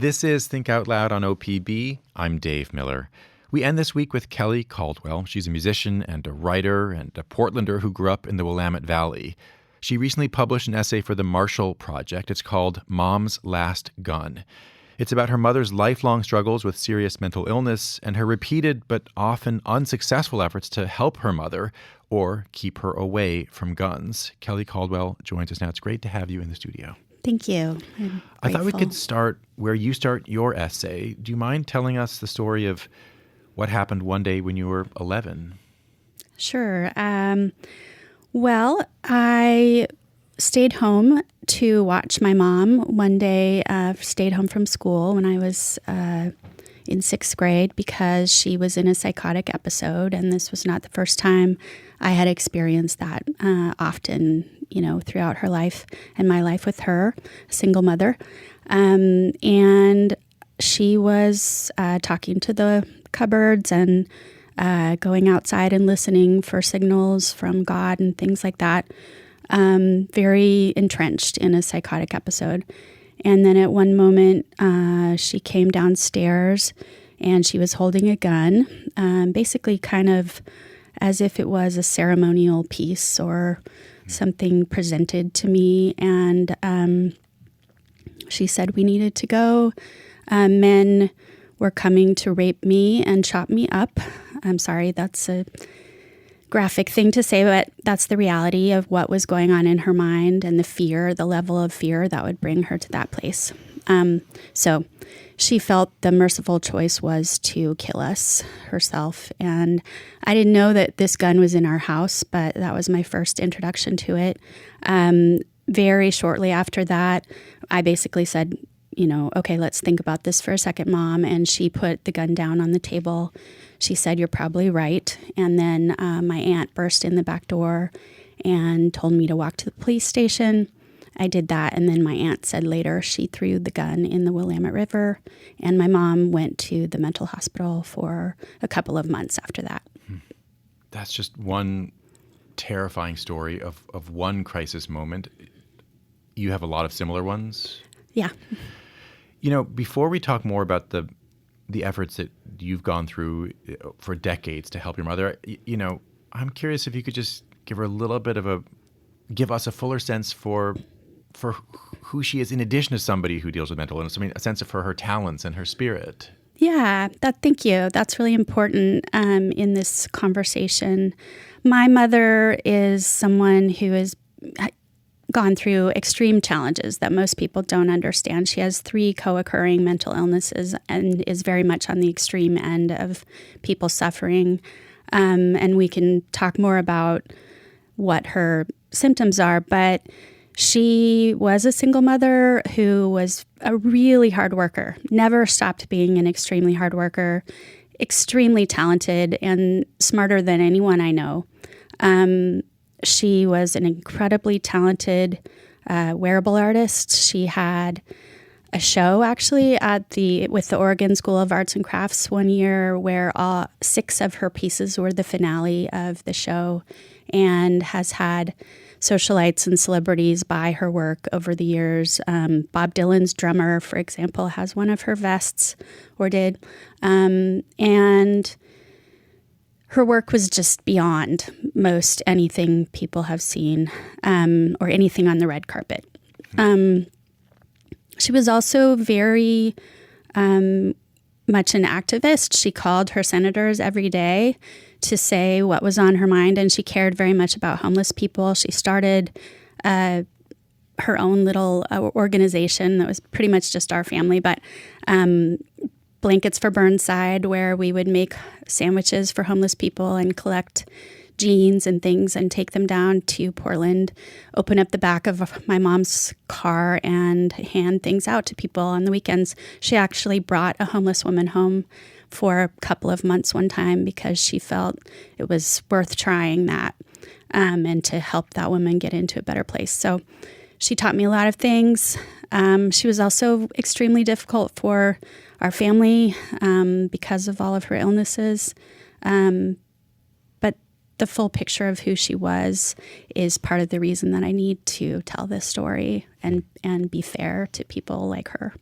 This is Think Out Loud on OPB. I'm Dave Miller. We end this week with Kelli Caldwell. She's a musician and a writer and a Portlander who grew up in the Willamette Valley. She recently published an essay for the Marshall Project. It's called Mom's Last Gun. It's about her mother's lifelong struggles with serious mental illness and her repeated but often unsuccessful efforts to help her mother or keep her away from guns. Kelli Caldwell joins us now. It's great to have you in the studio. Thank you. I thought we could start where you start your essay. Do you mind telling us the story of what happened one day when you were 11? Sure. Well, I stayed home to watch my mom one day, stayed home from school when I was in sixth grade because she was in a psychotic episode. And this was not the first time I had experienced that often, throughout her life and my life with her, a single mother. And she was talking to the cupboards and going outside and listening for signals from God and things like that. Very entrenched in a psychotic episode. And then at one moment, she came downstairs and she was holding a gun, basically kind of as if it was a ceremonial piece or something presented to me. And she said we needed to go. Men were coming to rape me and chop me up. I'm sorry, that's a graphic thing to say, but that's the reality of what was going on in her mind and the level of fear that would bring her to that place. So she felt the merciful choice was to kill us herself. And I didn't know that this gun was in our house, but that was my first introduction to it. Very shortly after that, I basically said, okay, let's think about this for a second, Mom. And she put the gun down on the table. She said, you're probably right. And then my aunt burst in the back door and told me to walk to the police station. I did that. And then my aunt said later she threw the gun in the Willamette River. And my mom went to the mental hospital for a couple of months after that. That's just one terrifying story of one crisis moment. You have a lot of similar ones? Yeah. Before we talk more about the efforts that you've gone through for decades to help your mother, I'm curious if you could just give us a fuller sense for who she is in addition to somebody who deals with mental illness. I mean, a sense of her talents and her spirit. Yeah, thank you. That's really important in this conversation. My mother is someone who has gone through extreme challenges that most people don't understand. She has 3 co-occurring mental illnesses and is very much on the extreme end of people suffering. And we can talk more about what her symptoms are, but she was a single mother who was a really hard worker, never stopped being an extremely hard worker, extremely talented and smarter than anyone I know. She was an incredibly talented wearable artist. She had a show actually with the Oregon School of Arts and Crafts one year where 6 of her pieces were the finale of the show, and has had socialites and celebrities buy her work over the years. Bob Dylan's drummer, for example, has one of her vests, or did. And her work was just beyond most anything people have seen, or anything on the red carpet. She was also very much an activist. She called her senators every day to say what was on her mind, and she cared very much about homeless people. She started her own little organization that was pretty much just our family, but Blankets for Burnside, where we would make sandwiches for homeless people and collect jeans and things and take them down to Portland, open up the back of my mom's car and hand things out to people on the weekends. She actually brought a homeless woman home for a couple of months one time because she felt it was worth trying that and to help that woman get into a better place. So she taught me a lot of things. She was also extremely difficult for our family because of all of her illnesses. But the full picture of who she was is part of the reason that I need to tell this story and be fair to people like her.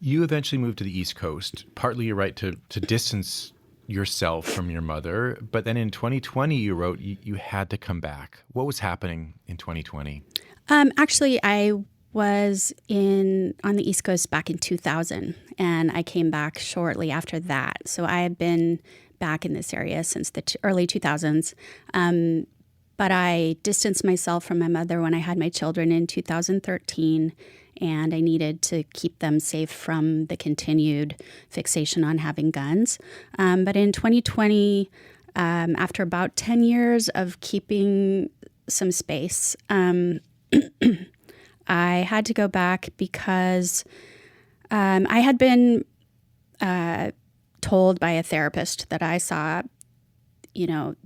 You eventually moved to the East Coast, partly your right to distance yourself from your mother. But then in 2020, you wrote you had to come back. What was happening in 2020? Actually, I was on the East Coast back in 2000, and I came back shortly after that. So I had been back in this area since the early 2000s. But I distanced myself from my mother when I had my children in 2013, and I needed to keep them safe from the continued fixation on having guns. But in 2020, after about 10 years of keeping some space, I had to go back because I had been told by a therapist that I saw,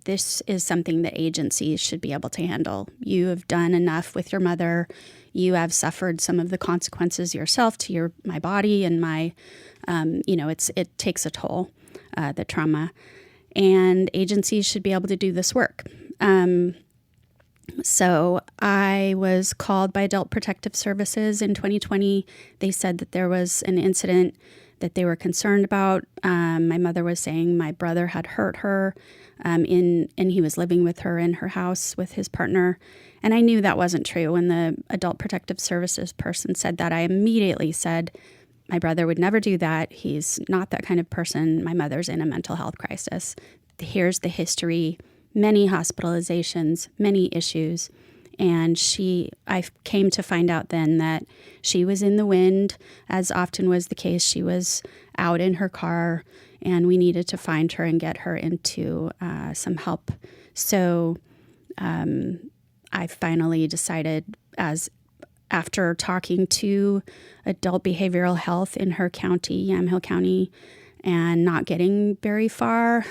this is something that agencies should be able to handle. You have done enough with your mother. You have suffered some of the consequences yourself to my body and my, it takes a toll, the trauma. And agencies should be able to do this work. So I was called by Adult Protective Services in 2020. They said that there was an incident that they were concerned about. My mother was saying my brother had hurt her, and he was living with her in her house with his partner. And I knew that wasn't true. When the Adult Protective Services person said that, I immediately said, my brother would never do that. He's not that kind of person. My mother's in a mental health crisis. Here's the history, many hospitalizations, many issues. And I came to find out then that she was in the wind, as often was the case. She was out in her car, and we needed to find her and get her into some help. So I finally decided, after talking to adult behavioral health in her county, Yamhill County, and not getting very far,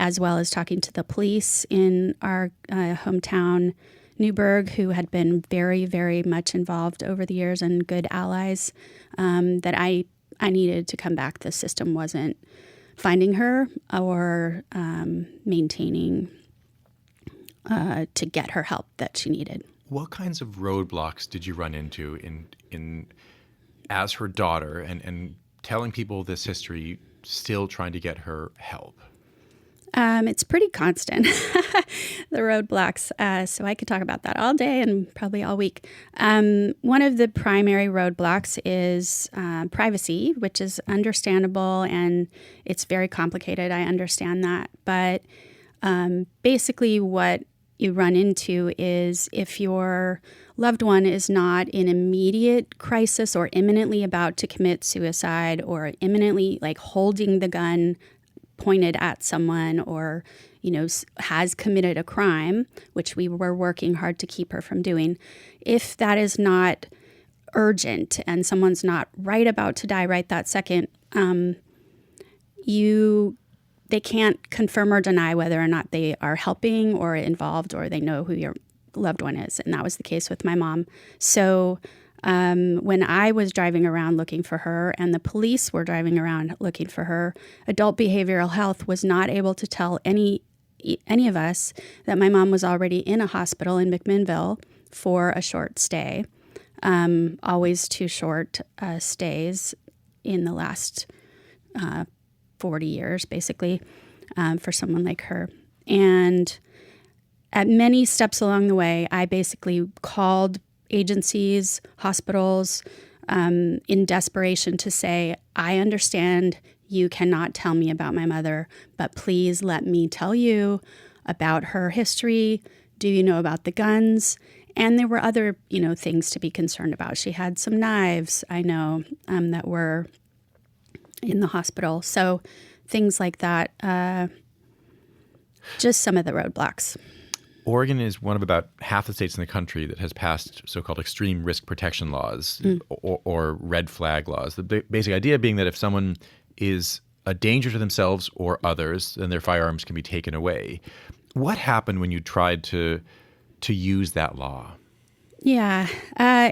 as well as talking to the police in our hometown, Newburgh, who had been very, very much involved over the years and good allies, that I needed to come back. The system wasn't finding her or maintaining to get her help that she needed. What kinds of roadblocks did you run into in as her daughter and telling people this history, still trying to get her help? It's pretty constant, the roadblocks. So I could talk about that all day and probably all week. One of the primary roadblocks is privacy, which is understandable, and it's very complicated. I understand that. But basically what you run into is if your loved one is not in immediate crisis or imminently about to commit suicide or imminently holding the gun pointed at someone or, has committed a crime, which we were working hard to keep her from doing. If that is not urgent and someone's not right about to die right that second, they can't confirm or deny whether or not they are helping or involved or they know who your loved one is. And that was the case with my mom. So when I was driving around looking for her and the police were driving around looking for her, adult behavioral health was not able to tell any of us that my mom was already in a hospital in McMinnville for a short stay. Always too short stays in the last 40 years, basically, for someone like her. And at many steps along the way, I basically called agencies, hospitals, in desperation to say, I understand you cannot tell me about my mother, but please let me tell you about her history. Do you know about the guns? And there were other, things to be concerned about. She had some knives, I know, that were in the hospital. So things like that, just some of the roadblocks. Oregon is one of about half the states in the country that has passed so-called extreme risk protection laws or red flag laws. The basic idea being that if someone is a danger to themselves or others, then their firearms can be taken away. What happened when you tried to use that law? Yeah,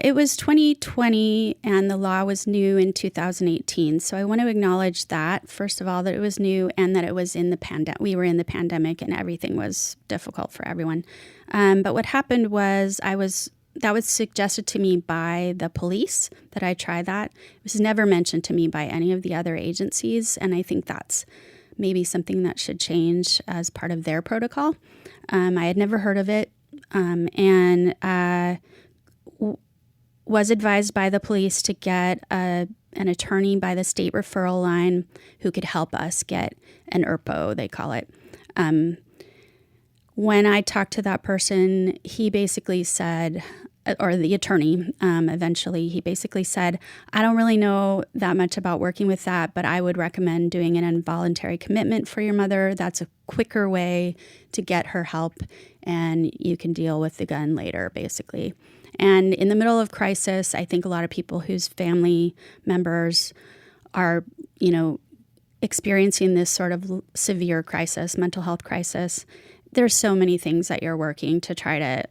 it was 2020 and the law was new in 2018. So I want to acknowledge that, first of all, that it was new and that it was in the pandemic. We were in the pandemic and everything was difficult for everyone. But what happened was I was that was suggested to me by the police that I try that. It was never mentioned to me by any of the other agencies, and I think that's maybe something that should change as part of their protocol. I had never heard of it, and was advised by the police to get an attorney by the state referral line who could help us get an ERPO, they call it. When I talked to that person, he basically said, or the attorney, eventually, he basically said, I don't really know that much about working with that, but I would recommend doing an involuntary commitment for your mother. That's a quicker way to get her help, and you can deal with the gun later, basically. And in the middle of crisis, I think a lot of people whose family members are, experiencing this sort of severe crisis, mental health crisis, there's so many things that you're working to try to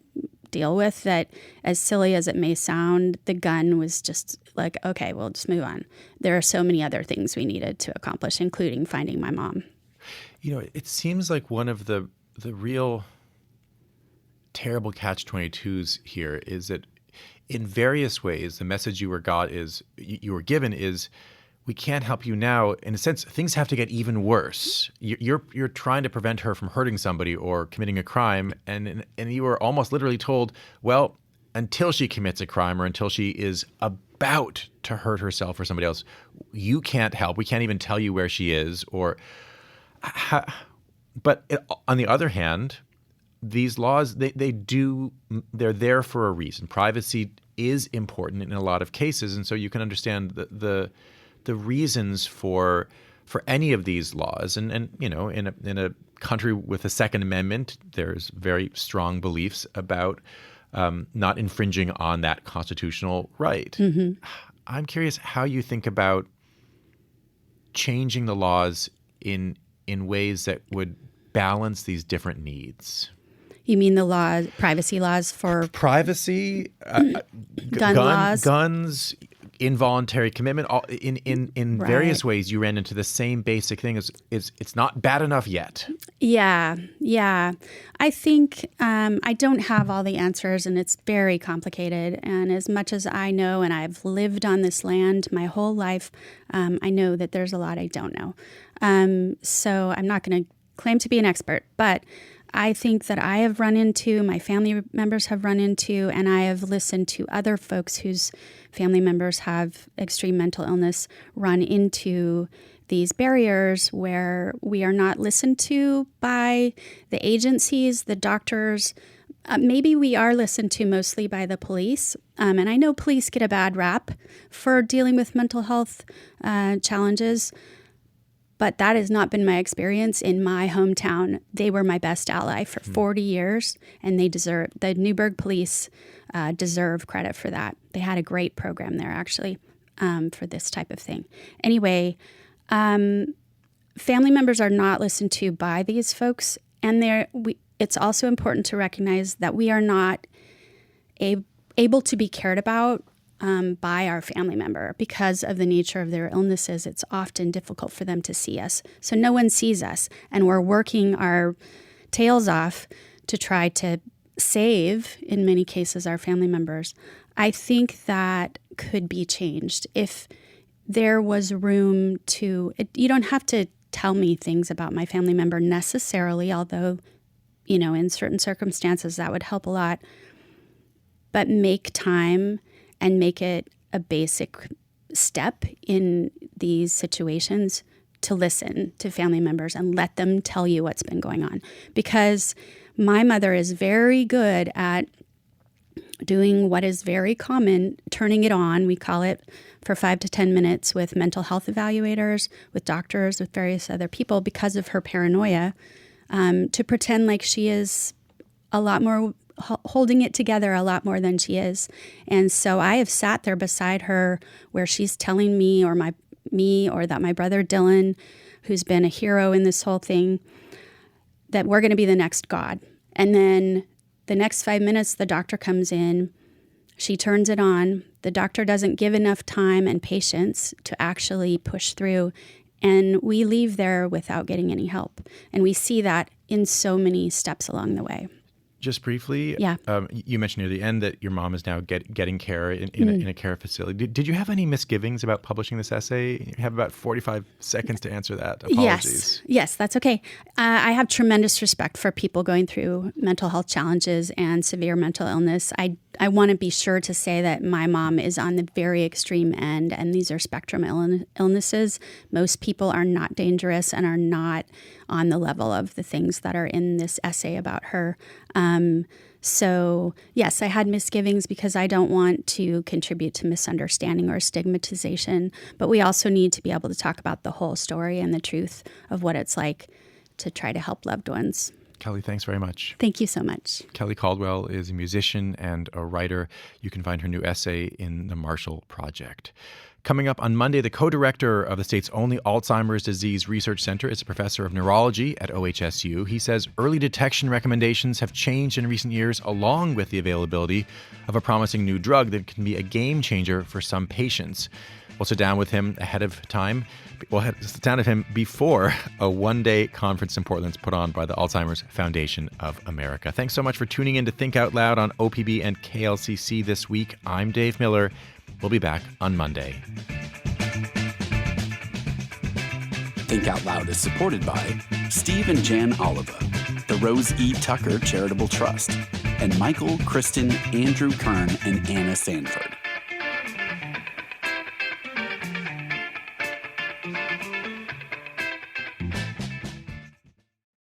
deal with that, as silly as it may sound, the gun was just like, okay, we'll just move on. There are so many other things we needed to accomplish, including finding my mom. It seems like one of the real terrible catch-22s here is that in various ways, the message you were given is, we can't help you now. In a sense, things have to get even worse. You're trying to prevent her from hurting somebody or committing a crime, and you were almost literally told, well, until she commits a crime or until she is about to hurt herself or somebody else, you can't help. We can't even tell you where she is. But on the other hand, these laws, they're there for a reason. Privacy is important in a lot of cases, and so you can understand the reasons for any of these laws. And in a country with a Second Amendment, there's very strong beliefs about not infringing on that constitutional right. Mm-hmm. I'm curious how you think about changing the laws in ways that would balance these different needs. You mean the privacy laws for privacy, gun laws, guns, involuntary commitment? In various ways, you ran into the same basic thing: it's not bad enough yet. Yeah. I think I don't have all the answers, and it's very complicated. And as much as I know, and I've lived on this land my whole life, I know that there's a lot I don't know. So I'm not going to claim to be an expert, but I think that I have run into, my family members have run into, and I have listened to other folks whose family members have extreme mental illness run into these barriers where we are not listened to by the agencies, the doctors. Maybe we are listened to mostly by the police. And I know police get a bad rap for dealing with mental health challenges. But that has not been my experience in my hometown. They were my best ally for 40 years, and the Newburgh police deserve credit for that. They had a great program there, actually, for this type of thing. Anyway, family members are not listened to by these folks, and it's also important to recognize that we are not able to be cared about by our family member. Because of the nature of their illnesses, it's often difficult for them to see us. So no one sees us, and we're working our tails off to try to save, in many cases, our family members. I think that could be changed if there was room to, you don't have to tell me things about my family member necessarily, although, in certain circumstances that would help a lot, but make time and make it a basic step in these situations to listen to family members and let them tell you what's been going on. Because my mother is very good at doing what is very common, turning it on, we call it, for 5 to 10 minutes with mental health evaluators, with doctors, with various other people, because of her paranoia, to pretend like she is a lot more holding it together a lot more than she is. And so I have sat there beside her where she's telling me or that my brother Dylan, who's been a hero in this whole thing, that we're going to be the next God. And then the next 5 minutes, the doctor comes in, she turns it on. The doctor doesn't give enough time and patience to actually push through. And we leave there without getting any help. And we see that in so many steps along the way. just briefly, Yeah. You mentioned near the end that your mom is now getting care in a care facility. Did you have any misgivings about publishing this essay? You have about 45 seconds to answer that. Apologies. Yes, that's okay. I have tremendous respect for people going through mental health challenges and severe mental illness. I want to be sure to say that my mom is on the very extreme end, and these are spectrum illnesses. Most people are not dangerous and are not on the level of the things that are in this essay about her. So, yes, I had misgivings because I don't want to contribute to misunderstanding or stigmatization, but we also need to be able to talk about the whole story and the truth of what it's like to try to help loved ones. Kelli, thanks very much. Thank you so much. Kelli Caldwell is a musician and a writer. You can find her new essay in the Marshall Project. Coming up on Monday, the co-director of the state's only Alzheimer's disease research center is a professor of neurology at OHSU. He says early detection recommendations have changed in recent years, along with the availability of a promising new drug that can be a game changer for some patients. We'll sit down with him ahead of time. We'll sit down with him before a one-day conference in Portland put on by the Alzheimer's Foundation of America. Thanks so much for tuning in to Think Out Loud on OPB and KLCC this week. I'm Dave Miller. We'll be back on Monday. Think Out Loud is supported by Steve and Jan Oliva, the Rose E. Tucker Charitable Trust, and Michael, Kristen, Andrew Kern, and Anna Sanford.